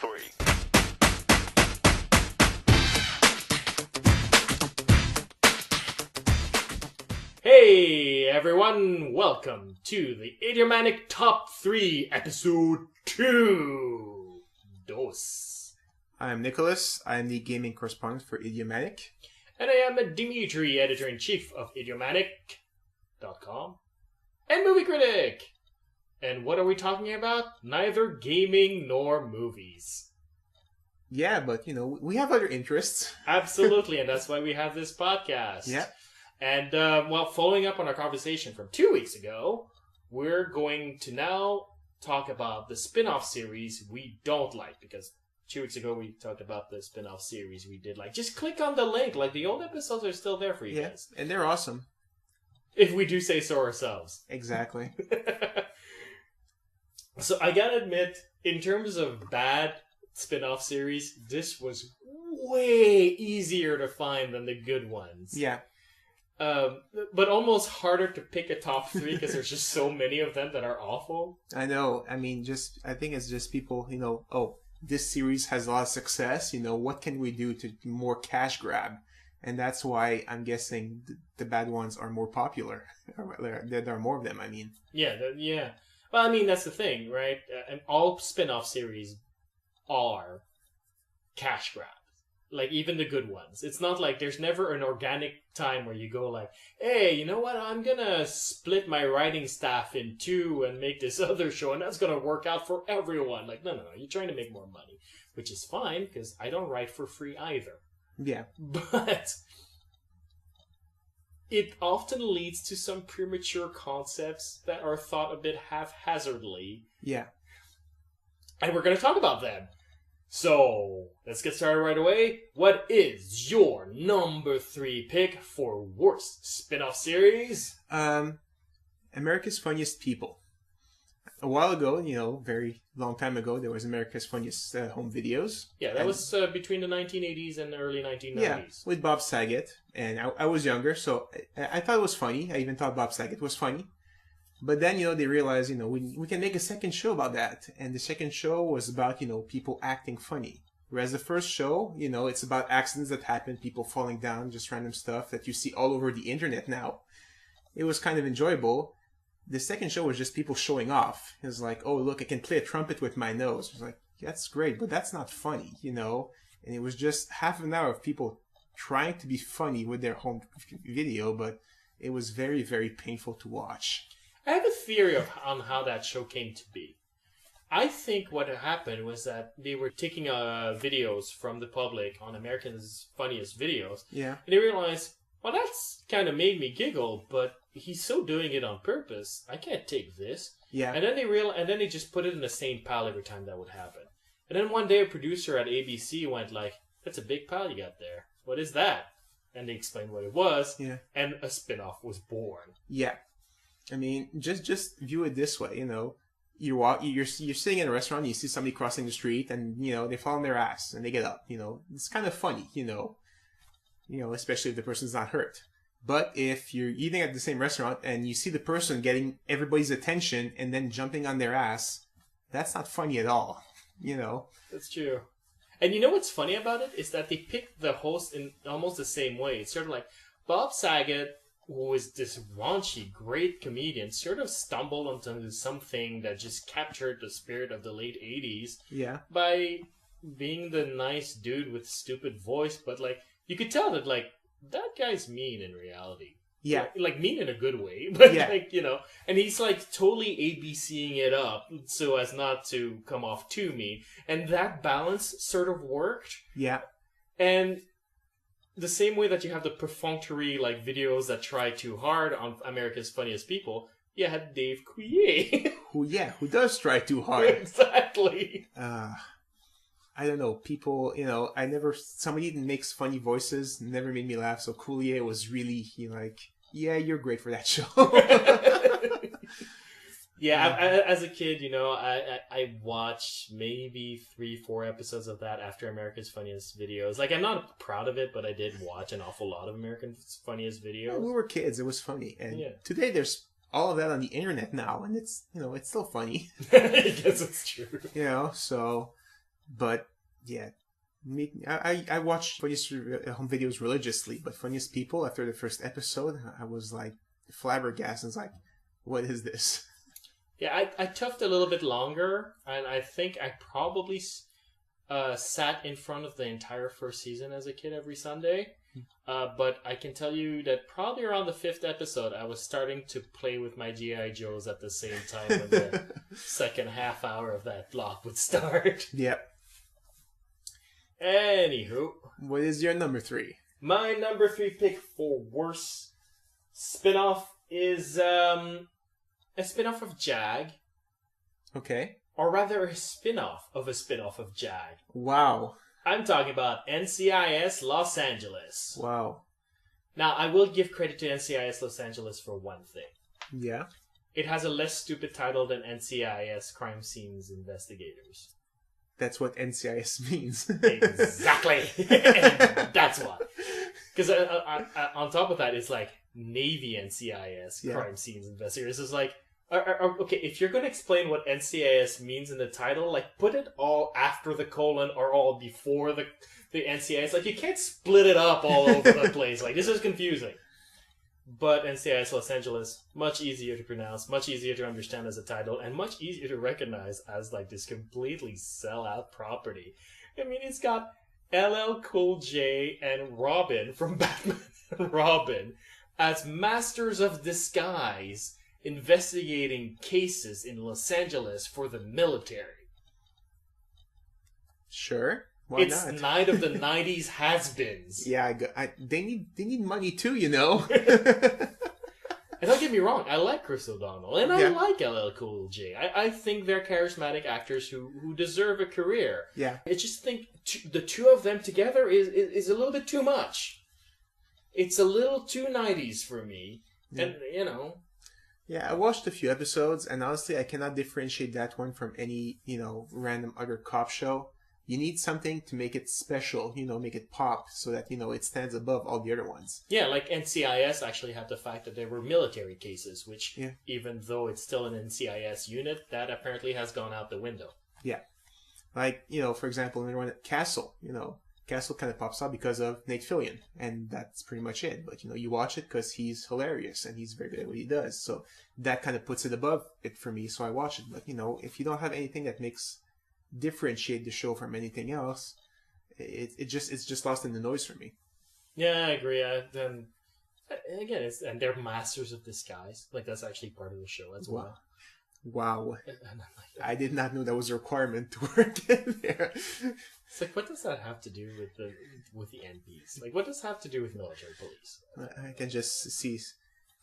three. Hey everyone, welcome to the Idiomatic Top 3 Episode 2. Dos. I'm Nicholas. I'm the gaming correspondent for Idiomatic. And I am Dimitri, editor-in-chief of idiomatic.com and movie critic. And what are we talking about? Neither gaming nor movies. Yeah, but, we have other interests. Absolutely, and that's why we have this podcast. Yeah. And, following up on our conversation from 2 weeks ago, we're going to now talk about the spin-off series we don't like. Because 2 weeks ago we talked about the spin-off series we did like. Just click on the link. Like, the old episodes are still there for you guys. And they're awesome. If we do say so ourselves. Exactly. So I gotta admit, in terms of bad spin-off series, this was way easier to find than the good ones. Yeah. But almost harder to pick a top 3 because there's just so many of them that are awful. I know. I mean, I think it's just people, this series has a lot of success. What can we do to more cash grab? And that's why I'm guessing the bad ones are more popular. There are more of them, I mean. Yeah. Well, I mean, that's the thing, right? And all spin-off series are cash grabs. Like, even the good ones. It's not like there's never an organic time where you go like, hey, you know what? I'm gonna split my writing staff in two and make this other show, and that's gonna work out for everyone. Like, no. You're trying to make more money. Which is fine, because I don't write for free either. Yeah. But it often leads to some premature concepts that are thought a bit haphazardly. Yeah. And we're going to talk about them. So, let's get started right away. What is your number 3 pick for worst spin-off series? America's Funniest People. A while ago, very long time ago, there was America's Funniest Home Videos. Yeah, that was between the 1980s and the early 1990s. Yeah, with Bob Saget. And I was younger, so I thought it was funny. I even thought Bob Saget was funny. But then, they realized, we can make a second show about that. And the second show was about, people acting funny. Whereas the first show, it's about accidents that happen, people falling down, just random stuff that you see all over the internet now. It was kind of enjoyable. The second show was just people showing off. It was like, oh, look, I can play a trumpet with my nose. It was like, that's great, but that's not funny, And it was just half an hour of people trying to be funny with their home video, but it was very, very painful to watch. I have a theory on how that show came to be. I think what happened was that they were taking videos from the public on America's Funniest Videos. Yeah. And they realized, well, that's kind of made me giggle, but he's so doing it on purpose. I can't take this. Yeah. And then they just put it in the same pile every time that would happen. And then one day a producer at ABC went like, that's a big pile you got there. What is that? And they explained what it was. Yeah. And a spin-off was born. Yeah. I mean, just view it this way, you're sitting in a restaurant, and you see somebody crossing the street, and they fall on their ass and they get up. It's kind of funny, especially if the person's not hurt. But if you're eating at the same restaurant and you see the person getting everybody's attention and then jumping on their ass, that's not funny at all. That's true. And what's funny about it is that they picked the host in almost the same way. It's sort of like Bob Saget, who is this raunchy, great comedian, sort of stumbled onto something that just captured the spirit of the late 80s. Yeah. By being the nice dude with stupid voice, but, you could tell that, that guy's mean in reality. Yeah. Like mean in a good way, but, yeah. And he's, totally ABCing it up so as not to come off too mean. And that balance sort of worked. Yeah. And the same way that you have the perfunctory videos that try too hard on America's Funniest People, you had Dave Coulier. who does try too hard. Exactly. I don't know, people, somebody that makes funny voices never made me laugh, so Coulier was really, yeah, you're great for that show. Yeah, as a kid, I watched maybe 3-4 episodes of that after America's Funniest Videos. I'm not proud of it, but I did watch an awful lot of America's Funniest Videos. Yeah, we were kids. It was funny. And today there's all of that on the internet now, and it's, it's still funny. I guess it's true. So But yeah, I watch Funniest home videos religiously, but Funniest People, after the first episode, I was like flabbergasted. I was like, what is this? Yeah, I toughed a little bit longer, and I think I probably sat in front of the entire first season as a kid every Sunday. But I can tell you that probably around the 5th episode, I was starting to play with my G.I. Joes at the same time when the second half hour of that block would start. Yep. Anywho. What is your number 3? My number 3 pick for worst spinoff is a spinoff of Jag. Okay. Or rather, a spinoff of Jag. Wow. I'm talking about NCIS Los Angeles. Wow. Now, I will give credit to NCIS Los Angeles for one thing. Yeah. It has a less stupid title than NCIS Crime Scenes Investigators. That's what NCIS means. Exactly. That's what. Because on top of that, it's like Navy NCIS Crime Scenes Investigators. It's like, okay, if you're going to explain what NCIS means in the title, like, put it all after the colon or all before the NCIS. Like, you can't split it up all over the place. Like, this is confusing. But NCIS Los Angeles, much easier to pronounce, much easier to understand as a title, and much easier to recognize as, like, this completely sell-out property. I mean, it's got LL Cool J and Robin from Batman and Robin as masters of disguise, investigating cases in Los Angeles for the military. Sure, why it's not? Night of the 90s has-beens. Yeah, they need money too, you know. And don't get me wrong, I like Chris O'Donnell, and I like LL Cool J. I think they're charismatic actors who deserve a career. Yeah. I just think the two of them together is a little bit too much. It's a little too 90s for me, and, you know... Yeah, I watched a few episodes, and honestly, I cannot differentiate that one from any, random other cop show. You need something to make it special, make it pop, so that, it stands above all the other ones. Yeah, like NCIS actually had the fact that there were military cases, which, even though it's still an NCIS unit, that apparently has gone out the window. Yeah. Like, for example, in one Castle, Castle kind of pops up because of Nate Fillion, and that's pretty much it. But, you watch it because he's hilarious, and he's very good at what he does. So that kind of puts it above it for me, so I watch it. But, if you don't have anything that differentiate the show from anything else, it's just lost in the noise for me. Yeah, I agree. Then, again, and they're masters of disguise. Like, that's actually part of the show as well. Wow. I did not know that was a requirement to work in there. It's like, what does that have to do with the NPs? Like, what does that have to do with military police? I can just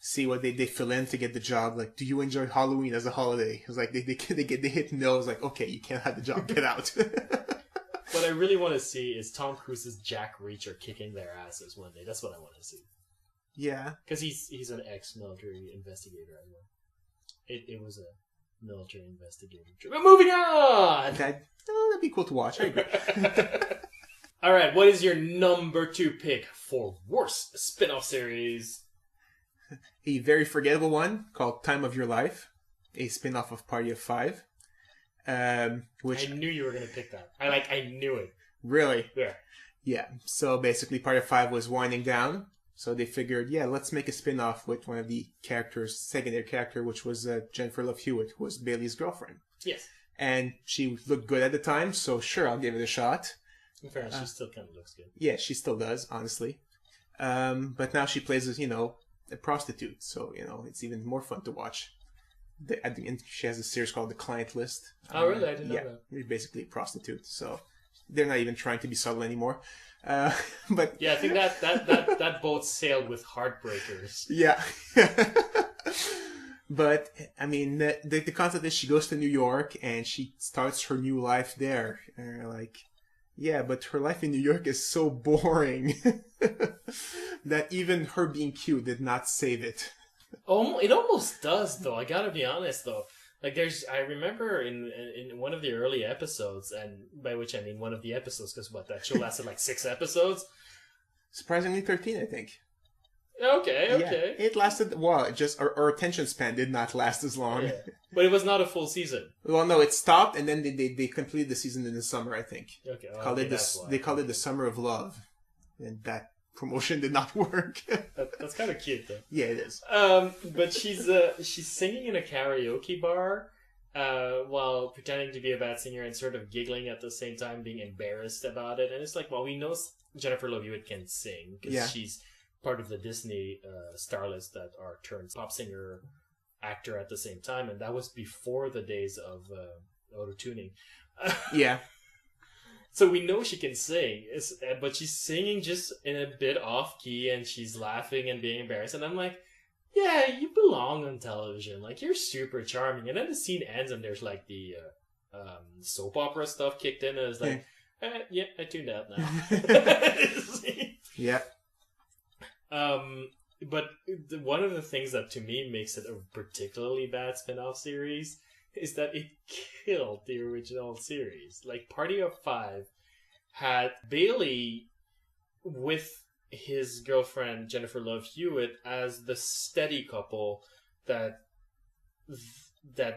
see what they fill in to get the job. Like, do you enjoy Halloween as a holiday? It's like they hit no. It's like, okay, you can't have the job. Get out. What I really want to see is Tom Cruise's Jack Reacher kicking their asses one day. That's what I want to see. Yeah, because he's an ex-military investigator as well. It was a military investigator. But moving on! That'd be cool to watch. I agree. Alright, what is your number 2 pick for worst spin-off series? A very forgettable one called Time of Your Life, a spin-off of Party of Five. Which I knew you were going to pick that. I knew it. Really? Yeah. Yeah. So basically Party of Five was winding down. So they figured, let's make a spin-off with one of the characters, secondary character, which was Jennifer Love Hewitt, who was Bailey's girlfriend. Yes. And she looked good at the time, so sure, I'll give it a shot. In fairness, she still kind of looks good. Yeah, she still does, honestly. But now she plays as, a prostitute, so, it's even more fun to watch. At the end, she has a series called The Client List. Oh, really? I didn't know that. Yeah, you're basically a prostitute, so they're not even trying to be subtle anymore. But yeah, I think that boat sailed with heartbreakers. Yeah. But I mean, the concept is she goes to New York and she starts her new life there. But her life in New York is so boring that even her being cute did not save it. It almost does, though. I gotta be honest, though. Like, I remember in one of the early episodes, and by which I mean one of the episodes, because that show lasted 6 episodes? Surprisingly 13, I think. Okay. It lasted, well, it just, our attention span did not last as long. Yeah. But it was not a full season. Well, no, it stopped, and then they completed the season in the summer, I think. Okay. They called it the Summer of Love. And that promotion did not work. That's kind of cute, though. Yeah, it is. But she's singing in a karaoke bar while pretending to be a bad singer and sort of giggling at the same time, being embarrassed about it. And it's like, well, we know Jennifer Love Hewitt can sing because she's part of the Disney starlets that are turned pop singer actor at the same time, and that was before the days of auto-tuning. Yeah. So we know she can sing, but she's singing just in a bit off key, and she's laughing and being embarrassed. And I'm like, yeah, you belong on television. Like, you're super charming. And then the scene ends, and there's like the soap opera stuff kicked in, and it's like, yeah, I tuned out now. Yeah. But one of the things that to me makes it a particularly bad spin-off series is that it killed the original series. Like, Party of Five had Bailey with his girlfriend Jennifer Love Hewitt as the steady couple that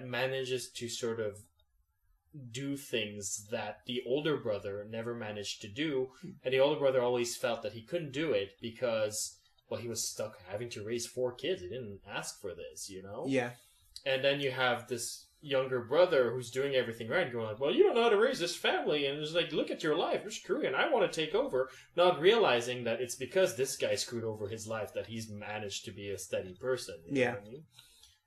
manages to sort of do things that the older brother never managed to do, and the older brother always felt that he couldn't do it because, well, he was stuck having to raise 4 kids. He didn't ask for this, you know? Yeah. And then you have this younger brother who's doing everything right, going like, well, you don't know how to raise this family, and it's like, look at your life, you're screwing, and I want to take over, not realizing that it's because this guy screwed over his life that he's managed to be a steady person. You know what I mean?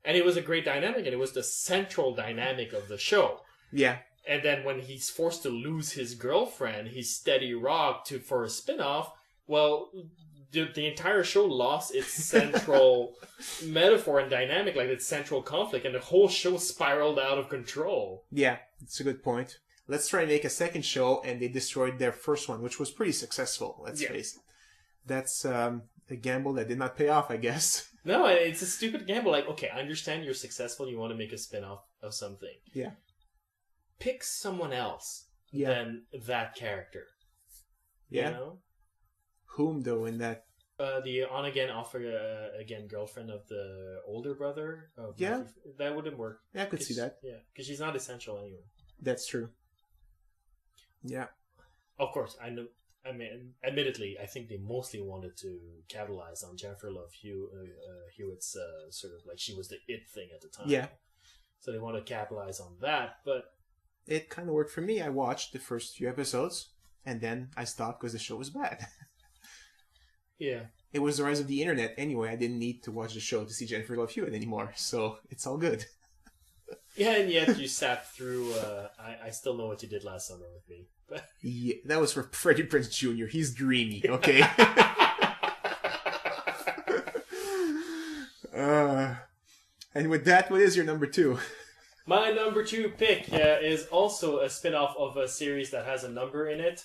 And it was a great dynamic, and it was the central dynamic of the show. Yeah. And then when he's forced to lose his girlfriend, he's steady rock for a spin-off, well, the entire show lost its central metaphor and dynamic, like its central conflict, and the whole show spiraled out of control. Yeah, that's a good point. Let's try and make a second show, and they destroyed their first one, which was pretty successful, let's face it. That's a gamble that did not pay off, I guess. No, it's a stupid gamble. Like, okay, I understand you're successful, you want to make a spin-off of something. Yeah. Pick someone else than that character. Yeah. You know? Whom, though, in that? The on-again, off-again girlfriend of the older brother. That wouldn't work. Yeah, I could see that. Yeah, because she's not essential anyway. That's true. Yeah. Of course, I know. I mean, admittedly, I think they mostly wanted to capitalize on Jennifer Love Hewitt's sort of like she was the it thing at the time. Yeah. So they want to capitalize on that, but it kind of worked for me. I watched the first few episodes, and then I stopped because the show was bad. Yeah. It was the rise of the internet anyway. I didn't need to watch the show to see Jennifer Love Hewitt anymore, so it's all good. Yeah, and yet you sat through I Still Know What You Did Last Summer with me. But yeah, that was for Freddie Prinze Jr. He's dreamy, okay? And with that, what is your number 2? My number 2 pick is also a spin-off of a series that has a number in it.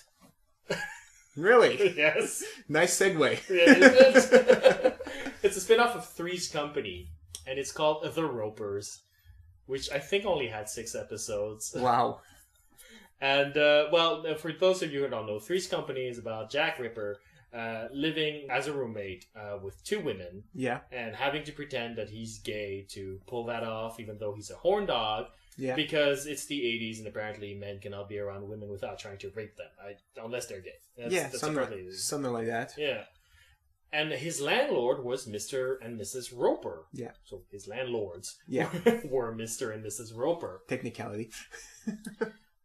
Really? Yes. Nice segue. It's a spin-off of Three's Company, and it's called The Ropers, which I think only had 6 episodes. Wow. And, well, for those of you who don't know, Three's Company is about Jack Ripper living as a roommate with 2 women. Yeah. And having to pretend that he's gay to pull that off, even though he's a horn dog. Yeah. Because it's the 80s, and apparently men cannot be around women without trying to rape them, unless they're gay. Something like that. Yeah. And his landlord was Mr. and Mrs. Roper. Yeah. So his landlords were Mr. and Mrs. Roper. Technicality.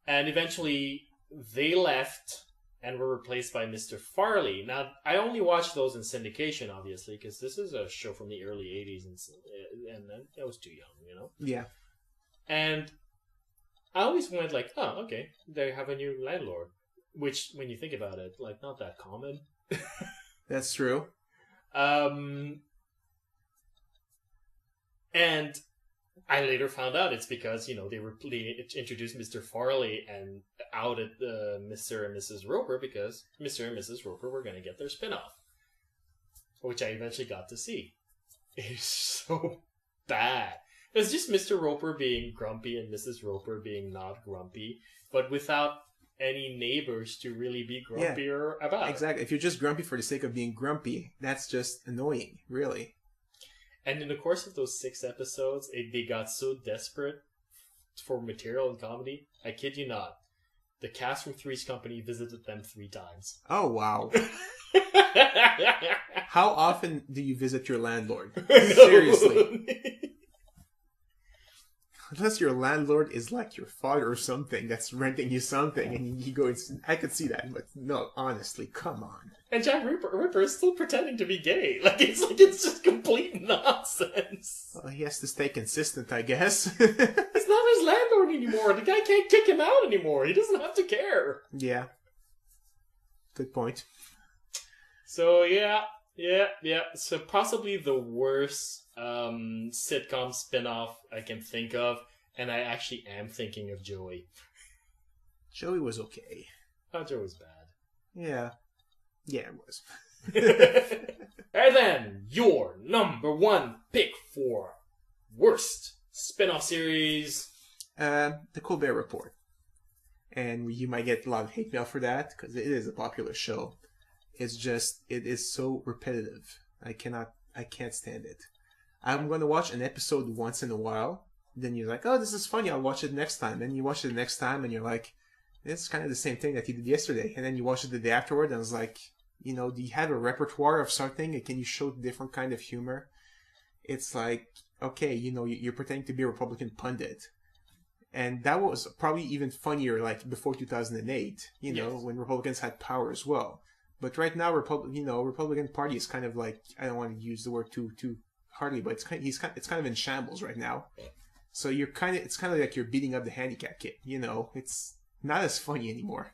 And eventually they left and were replaced by Mr. Farley. Now, I only watched those in syndication, obviously, because this is a show from the early 80s, and I was too young, you know? Yeah. And I always went like, oh, okay, they have a new landlord. Which, when you think about it, like, not that common. That's true. And I later found out it's because, you know, they introduced Mr. Farley and outed Mr. and Mrs. Roper because Mr. and Mrs. Roper were going to get their spinoff. Which I eventually got to see. It's so bad. It's just Mr. Roper being grumpy and Mrs. Roper being not grumpy, but without any neighbors to really be grumpier about it. Exactly. If you're just grumpy for the sake of being grumpy, that's just annoying, really. And in the course of those 6 episodes, they got so desperate for material and comedy. I kid you not. The cast from Three's Company visited them 3 times. Oh, wow. How often do you visit your landlord? No. Seriously. Unless your landlord is like your father or something that's renting you something and you go, I could see that, but no, honestly, come on. And Jack Ripper is still pretending to be gay. It's just complete nonsense. Well, he has to stay consistent, I guess. He's not his landlord anymore. The guy can't kick him out anymore. He doesn't have to care. Yeah. Good point. So, yeah. So, possibly the worst sitcom spinoff I can think of. And I actually am thinking of Joey. Joey was okay. Oh, Joey was bad. Yeah. Yeah, it was. And then, your number 1 pick for worst spinoff series. The Colbert Report. And you might get a lot of hate mail for that, because it is a popular show. It's just, it is so repetitive. I can't stand it. I'm going to watch an episode once in a while. Then you're like, oh, this is funny. I'll watch it next time. And you watch it the next time and you're like, it's kind of the same thing that you did yesterday. And then you watch it the day afterward and it's like, do you have a repertoire of something? Can you show different kind of humor? It's like, okay, you're pretending to be a Republican pundit. And that was probably even funnier like before 2008, Yes. when Republicans had power as well. But right now, Republican Party is kind of like, I don't want to use the word too hardly, but it's kind of in shambles right now. So it's kind of like you're beating up the handicap kid. It's not as funny anymore.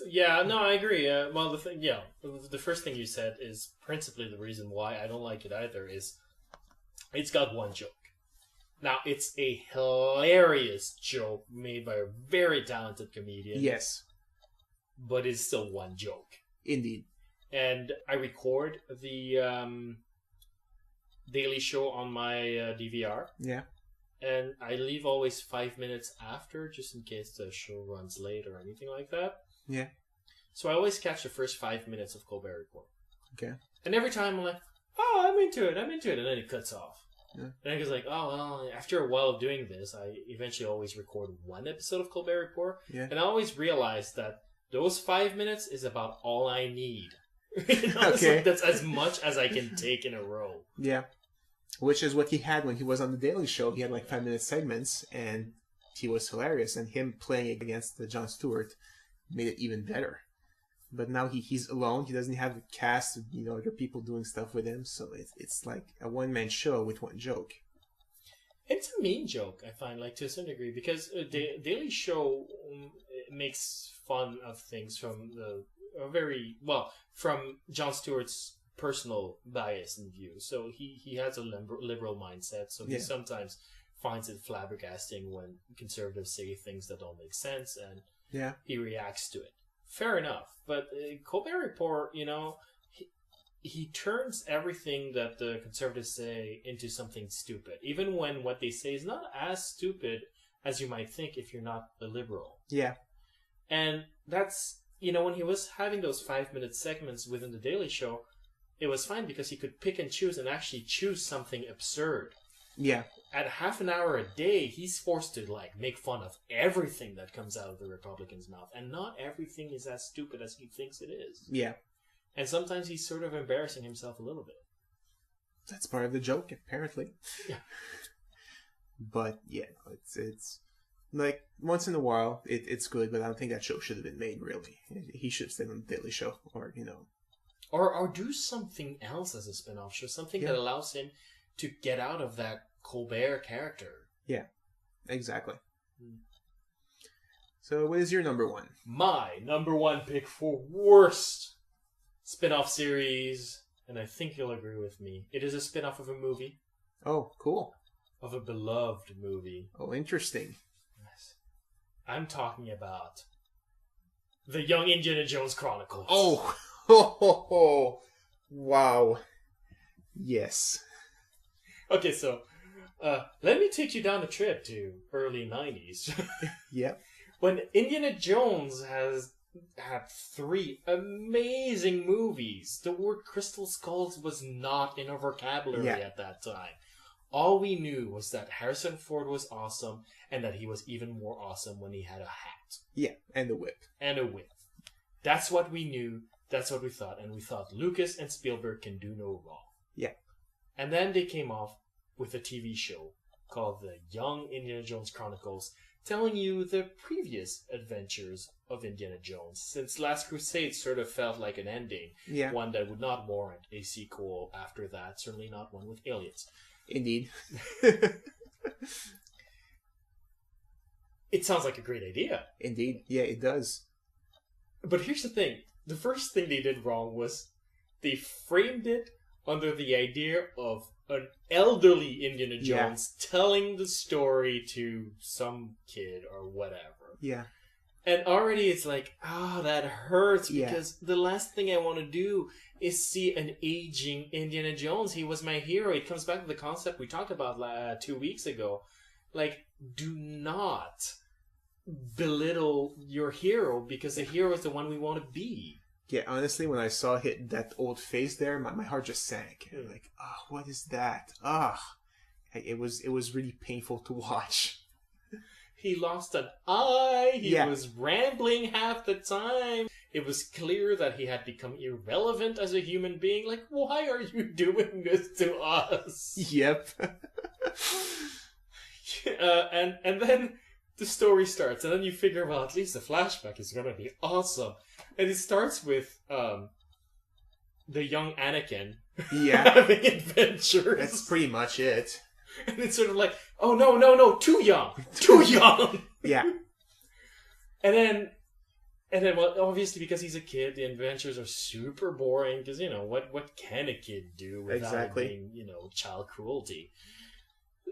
Yeah, no, I agree. The first thing you said is principally the reason why I don't like it either. Is it's got one joke. Now it's a hilarious joke made by a very talented comedian. Yes. But it's still one joke. Indeed. And I record the Daily Show on my DVR. Yeah. And I leave always 5 minutes after, just in case the show runs late or anything like that. Yeah. So I always catch the first 5 minutes of Colbert Report. Okay. And every time I'm like, oh, I'm into it. And then it cuts off. Yeah. And I was like, oh, well, after a while of doing this, I eventually always record one episode of Colbert Report. Yeah. And I always realize that those 5 minutes is about all I need. Okay. That's as much as I can take in a row. Yeah. Which is what he had when he was on The Daily Show. He had like 5-minute segments, and he was hilarious. And him playing against Jon Stewart made it even better. But now he's alone. He doesn't have a cast of other people doing stuff with him. So it's like a one-man show with one joke. It's a mean joke, I find, to a certain degree, because the Daily Show makes fun of things from from Jon Stewart's personal bias and view. So he has a liberal mindset, so he sometimes finds it flabbergasting when conservatives say things that don't make sense, and he reacts to it. Fair enough. But Colbert Report, he turns everything that the conservatives say into something stupid, even when what they say is not as stupid as you might think if you're not a liberal. Yeah. And that's, when he was having those 5-minute segments within The Daily Show, it was fine because he could pick and choose and actually choose something absurd. Yeah. At half an hour a day, he's forced to make fun of everything that comes out of the Republican's mouth. And not everything is as stupid as he thinks it is. Yeah. And sometimes he's sort of embarrassing himself a little bit. That's part of the joke, apparently. Yeah. But yeah, it's like once in a while it's good, but I don't think that show should have been made, really. He should have stayed on The Daily Show, or Or do something else as a spin-off show, something that allows him to get out of that Colbert character. Yeah, exactly. So what is your number 1? My number 1 pick for worst spin-off series, and I think you'll agree with me. It is a spin-off of a movie. Oh, cool. Of a beloved movie. Oh, interesting. Yes. I'm talking about The Young Indiana Jones Chronicles. Oh, ho. Wow. Yes. Okay, so let me take you down a trip to early 90s. Yep. when Indiana Jones has had 3 amazing movies, the word Crystal Skulls was not in our vocabulary at that time. All we knew was that Harrison Ford was awesome, and that he was even more awesome when he had a hat. Yeah, and a whip. And a whip. That's what we knew. That's what we thought. And we thought Lucas and Spielberg can do no wrong. Yeah. And then they came off with a TV show called The Young Indiana Jones Chronicles, telling you the previous adventures of Indiana Jones, since Last Crusade sort of felt like an ending. Yeah. One that would not warrant a sequel after that, certainly not one with aliens. Indeed. It sounds like a great idea. Indeed. Yeah, it does. But here's the thing. The first thing they did wrong was they framed it under the idea of an elderly Indiana Jones telling the story to some kid or whatever. Yeah. And already it's like, that hurts, because the last thing I want to do is see an aging Indiana Jones. He was my hero. It comes back to the concept we talked about 2 weeks ago. Like, do not belittle your hero, because the hero is the one we want to be. Yeah, honestly, when I saw that old face there, my heart just sank. Like, what is that? It was really painful to watch. He lost an eye. He was rambling half the time. It was clear that he had become irrelevant as a human being. Like, why are you doing this to us? Yep. And then the story starts, and then you figure, well, at least the flashback is going to be awesome. And it starts with the young Anakin having adventures. That's pretty much it. And it's sort of like, oh, no, too young. Too young. Yeah. And then, well, obviously, because he's a kid, the adventures are super boring, because, what can a kid do without it being, child cruelty?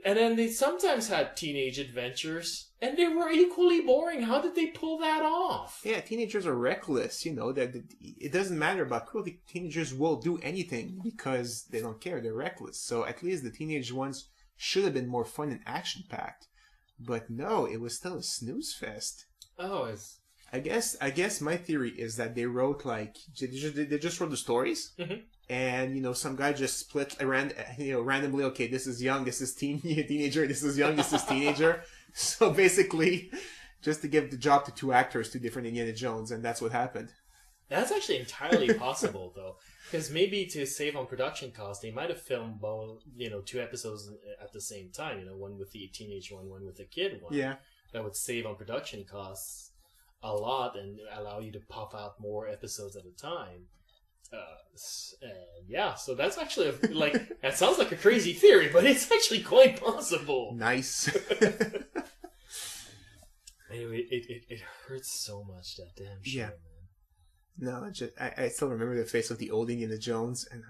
And then they sometimes had teenage adventures, and they were equally boring. How did they pull that off? Yeah, teenagers are reckless, that it doesn't matter about cruelty. Teenagers will do anything because they don't care. They're reckless. So at least the teenage ones should have been more fun and action-packed. But no, it was still a snooze fest. Oh, I guess my theory is that they wrote, they just wrote the stories. Mm-hmm. And, some guy just split around, randomly, okay, this is young, this is teenager, this is young, this is teenager. So basically, just to give the job to 2 actors, 2 different Indiana Jones, and that's what happened. That's actually entirely possible, though. Because maybe to save on production costs, they might have filmed both, 2 episodes at the same time. One with the teenage one with the kid one. Yeah. That would save on production costs a lot and allow you to pop out more episodes at a time. So that's actually that sounds like a crazy theory, but it's actually quite possible. Nice. Anyway, it hurts so much, that damn show, man. No, I still remember the face of the old Indiana Jones, and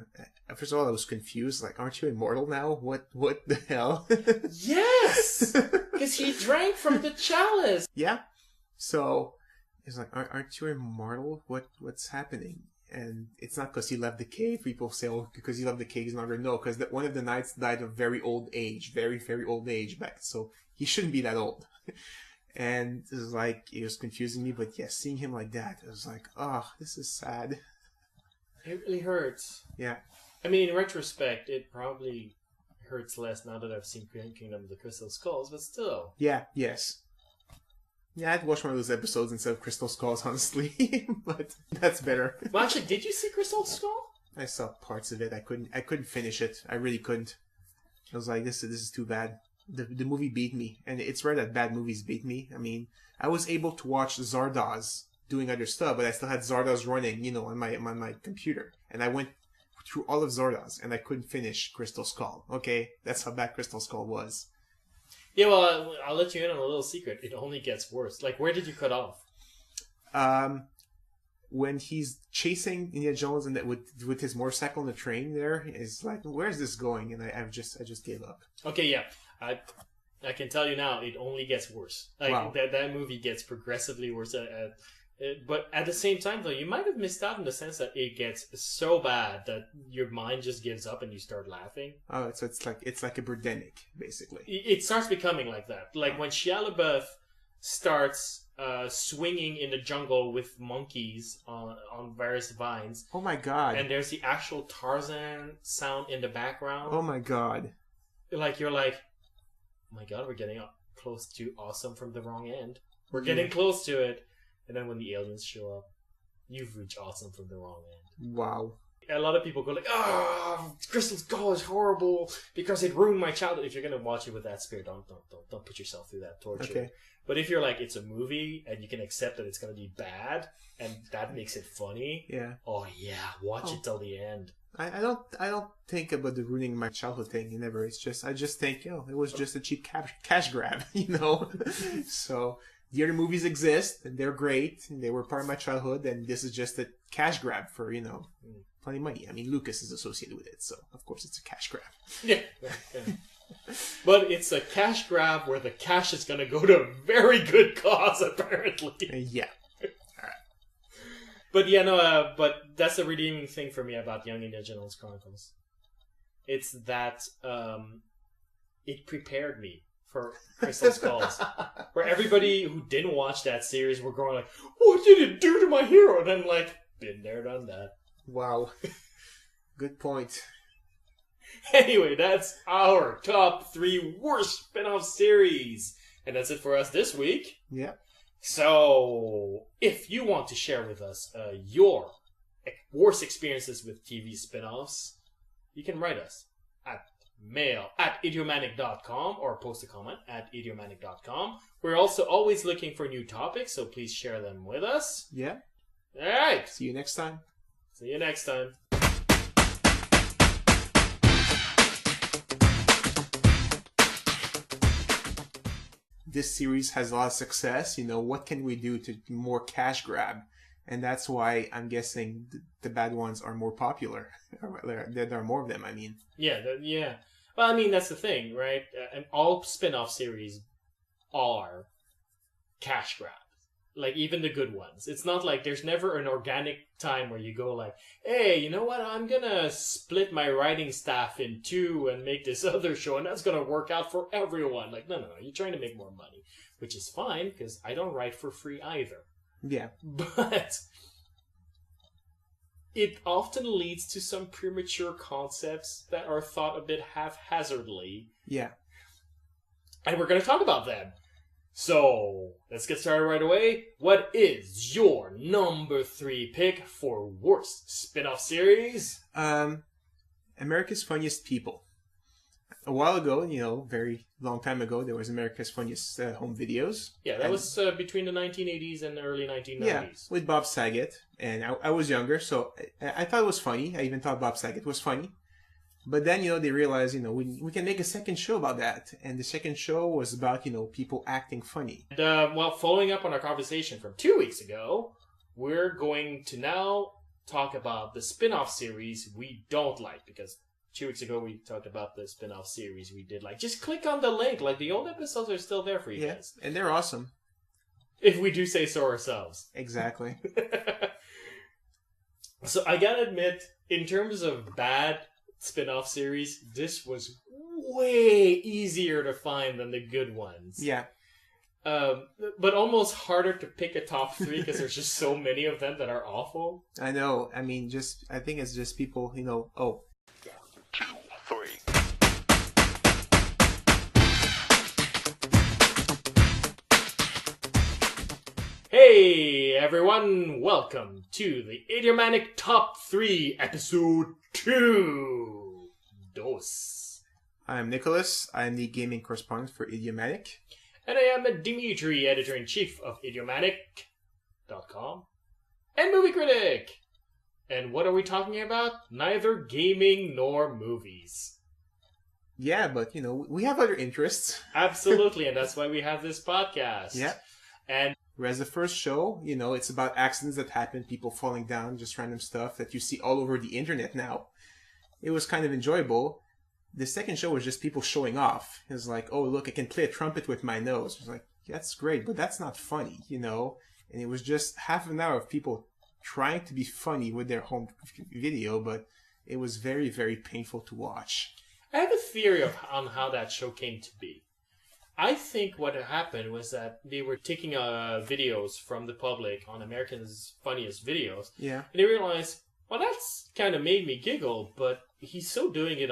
first of all, I was confused. Like, aren't you immortal now? What the hell? Yes, because he drank from the chalice. Yeah. So it's like, aren't you immortal? What's happening? And it's not because he left the cave. People say, oh, because he left the cave, he's not going to know. Because one of the knights died of very old age. Very, very old age back. So he shouldn't be that old. And it was like, it was confusing me. But yes, seeing him like that, it was like, oh, this is sad. It really hurts. Yeah. I mean, in retrospect, it probably hurts less now that I've seen Kingdom of the Crystal Skulls, but still. Yeah, yes. Yeah, I'd watch one of those episodes instead of Crystal Skulls, honestly, but that's better. Well, actually, did you see Crystal Skull? I saw parts of it. I couldn't finish it. I really couldn't. I was like, this is too bad. The movie beat me, and it's rare that bad movies beat me. I mean, I was able to watch Zardoz doing other stuff, but I still had Zardoz running, on my computer, and I went through all of Zardoz, and I couldn't finish Crystal Skull. Okay, that's how bad Crystal Skull was. Yeah, well, I'll let you in on a little secret. It only gets worse. Like, where did you cut off? When he's chasing Indiana Jones and with his motorcycle on the train, there is like, where's this going? And I just gave up. Okay, yeah, I can tell you now, it only gets worse. Like, wow. that movie gets progressively worse. But at the same time, though, you might have missed out in the sense that it gets so bad that your mind just gives up and you start laughing. Oh, so it's like a Birdemic, basically. It starts becoming like that. Like when Shia LaBeouf starts swinging in the jungle with monkeys on various vines. Oh my god. And there's the actual Tarzan sound in the background. Oh my god. Like, you're like, oh my god, we're getting close to awesome from the wrong end. We're getting close to it. And then when the aliens show up, you've reached awesome from the wrong end. Wow. A lot of people go like, "Oh, Crystal Skull is horrible because it ruined my childhood." If you're gonna watch it with that spirit, don't put yourself through that torture. Okay. But if you're like, it's a movie and you can accept that it's gonna be bad and that makes it funny, yeah. Oh yeah, watch it till the end. I don't think about the ruining my childhood thing. Never. It's just I just think it was just a cheap cash grab, So the other movies exist and they're great and they were part of my childhood, and this is just a cash grab for plenty of money. I mean, Lucas is associated with it, so of course it's a cash grab. Yeah. But it's a cash grab where the cash is going to go to a very good cause, apparently. Yeah. But yeah, no, but that's the redeeming thing for me about Young Indiana Jones Chronicles. It's that it prepared me for Crystal Skulls. Where everybody who didn't watch that series were going like, what did it do to my hero? And I'm like, been there, done that. Wow. Good point. Anyway, that's our top 3 worst spin-off series. And that's it for us this week. Yeah. So, if you want to share with us your worst experiences with TV spin-offs, you can write us at mail@idiomanic.com or post a comment at idiomanic.com. We're also always looking for new topics, so please share them with us. Yeah. Alright. See you next time. See you next time. This series has a lot of success. What can we do to more cash grab? And that's why I'm guessing the bad ones are more popular. There are more of them, I mean. Yeah. Well, I mean, that's the thing, right? And all spin-off series are cash grabs. Like, even the good ones. It's not like there's never an organic time where you go like, hey, you know what? I'm gonna split my writing staff in 2 and make this other show, and that's gonna work out for everyone. Like, no. You're trying to make more money. Which is fine, because I don't write for free either. Yeah. But it often leads to some premature concepts that are thought a bit haphazardly. Yeah. And we're gonna talk about them. So, let's get started right away. What is your number 3 pick for worst spin-off series? America's Funniest People. A while ago, very long time ago, there was America's Funniest Home Videos. Yeah, that was between the 1980s and the early 1990s. Yeah, with Bob Saget. And I was younger, so I thought it was funny. I even thought Bob Saget was funny. But then, they realized, we can make a second show about that. And the second show was about, people acting funny. And, following up on our conversation from 2 weeks ago, we're going to now talk about the spin-off series we don't like. Because 2 weeks ago, we talked about the spin-off series we did like. Just click on the link. Like, the old episodes are still there for you guys. And they're awesome. If we do say so ourselves. Exactly. So, I gotta admit, in terms of bad spin-off series, this was way easier to find than the good ones. Yeah. But almost harder to pick a top 3 because there's just so many of them that are awful. I know. I mean, I think it's just people, 1, 2, 3. Hey everyone, welcome to the Idiomanic Top 3 Episode 2. Dos. I'm Nicholas. I'm the gaming correspondent for Idiomatic. And I am Dimitri, editor-in-chief of Idiomanic.com and movie critic. And what are we talking about? Neither gaming nor movies. Yeah, but, we have other interests. Absolutely, and that's why we have this podcast. Yeah. And whereas the first show, it's about accidents that happen, people falling down, just random stuff that you see all over the internet now. It was kind of enjoyable. The second show was just people showing off. It was like, oh, look, I can play a trumpet with my nose. It was like, that's great, but that's not funny, And it was just half an hour of people trying to be funny with their home video, but it was very, very painful to watch. I have a theory on how that show came to be. I think what happened was that they were taking videos from the public on Americans' Funniest Videos. Yeah. And they realized, well, that's kind of made me giggle, but he's so doing it